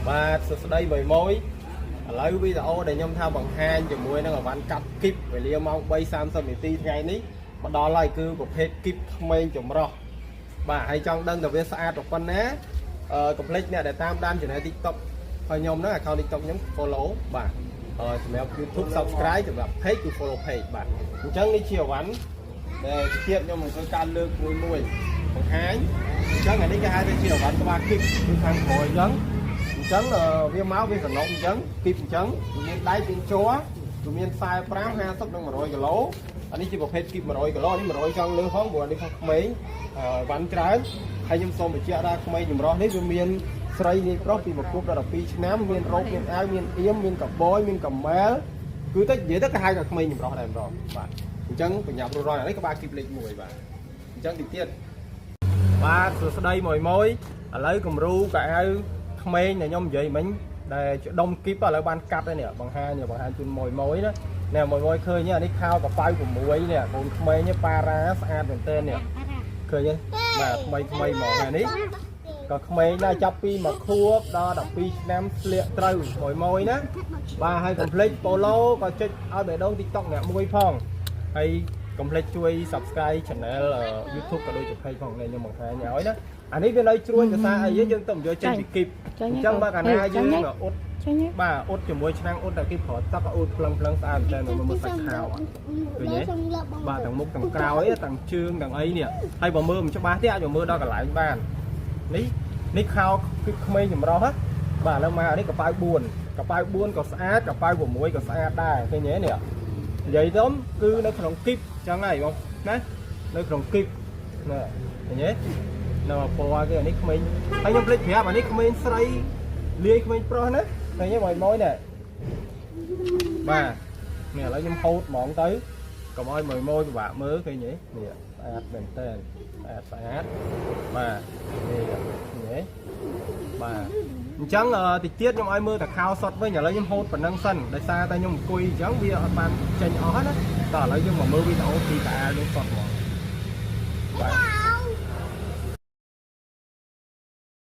បាទសួស្តីមួយឥឡូវវីដេអូដែលខ្ញុំថាបង្ហាញជាមួយនឹងអវ៉ាន់កាត់គីបវេលាម៉ោង 3:30 នាទីថ្ងៃនេះមកដល់ហើយគឺប្រភេទគីបក្មេងចម្រុះបាទហើយចង់ដឹងថាវាស្អាតប៉ុណ្ណាកុំភ្លេចអ្នកដែលតាមដាន channel TikTok ហើយខ្ញុំហ្នឹង account TikTok ខ្ញុំ follow បាទសម្រាប់ YouTube subscribe សម្រាប់ page គឺ follow page បាទអញ្ចឹងនេះជាអវ៉ាន់ដែលទៀតខ្ញុំនឹងធ្វើការលើកមួយបង្ហាញអញ្ចឹងអានេះគេហៅថាជាអវ៉ាន់ក្បាលគីបគឺខាងក្រោយអញ្ចឹងវាមកវាសំណុកអញ្ចឹងគីបអញ្ចឹងមានដៃមានជ័រវាមាន45 50និង100គីឡូអានេះជាប្រភេទគីប100គីឡូនេះ100ចង់លើផងព្រោះនេះខាងក្មេងវ៉ាន់ច្រើនហើយខ្ញុំសូមបញ្ជាក់ថាក្មេងចម្រុះនេះវាមានស្រីនាយប្រុសពីមកគប់ដល់12ឆ្នាំមានរោគមានអាវមានអៀមមានកបយមានកម៉ែលគឺទៅនិយាយទៅគេហៅថាក្មេងចម្រុះដែរម្ដងបាទអញ្ចឹងបញ្ញាប់រស់រយអានេះក្បាលគីបលេខ1បាទអញ្ចឹងទីទៀតបាទសួស្តីមួយឥឡូវគំរូកៅអៅក្មេងដែលខ្ញុំនិយាយមិញដែលជាដុំគីបឥឡូវបានកាត់ហើយនេះបង្ហាញជូនមួយណានេះមួយឃើញនេះខោកប៉ៅ6នេះកូនក្មេងនេះប៉ារ៉ាស្អាតមែនទែននេះឃើញទេបាទថ្មីហ្មងហើយនេះក៏ក្មេងដែរចាប់ពី1ខួបដល់12ឆ្នាំស្លៀកត្រូវមួយណាបាទហើយកុំភ្លេច follow ក៏ចុចឲ្យបេះដូង TikTok អ្នកមួយផងហើយកុំភ្លេចជួយ subscribe channel YouTube ក៏ដូចជា page ផងខ្ញុំបង្ហាញឲ្យណាអានេះវានៅជ្រួញភាសាអីយើងទៅយកចេញពីគីបអញ្ចឹងបើកាលណាយើងអ៊ុតបាទអ៊ុតជាមួយឆ្នាំងអ៊ុតតែគីបប្រទឹកអ៊ុតភ្លឹងស្អាតតែមើលសាច់ខោឃើញទេបាទទាំងមុខទាំងក្រោយទាំងជើងទាំងអីនេះហើយបើមើលមិនច្បាស់ទេអាចមើលដល់កន្លែងបាននេះខោគឺក្មេងចម្រុះបាទឥឡូវមកអានេះកប៉ៅ4ក៏ស្អាតកប៉ៅ6ក៏ស្អាតដែរឃើញទេនេះនិយាយទៅគឺនៅក្នុងគីបចឹងហើយបងណានៅក្នុងគីបណាឃើញទេនៅពណ៌គេអានេះក្មេងហើយខ្ញុំភ្លេចប្រាប់អានេះក្មេងស្រីលាយក្មេងប្រុសណាឃើញទេមួយនេះបាទនេះឥឡូវខ្ញុំហូតហ្មងទៅកុំឲ្យមួយពិបាកមើលឃើញទេនេះស្អាតមែនតើស្អាតបាទនេះឃើញទេបាទអញ្ចឹងតិចទៀតខ្ញុំឲ្យមើលតែខោសុតវិញឥឡូវខ្ញុំហូតប៉ុណ្ណឹងសិនដោយសារតែខ្ញុំអង្គុយអញ្ចឹងវាអត់បានចេញអស់ណាតោះឥឡូវយើងមកមើលវីដេអូពីតាអាលយើងសុតហ្មងបាទ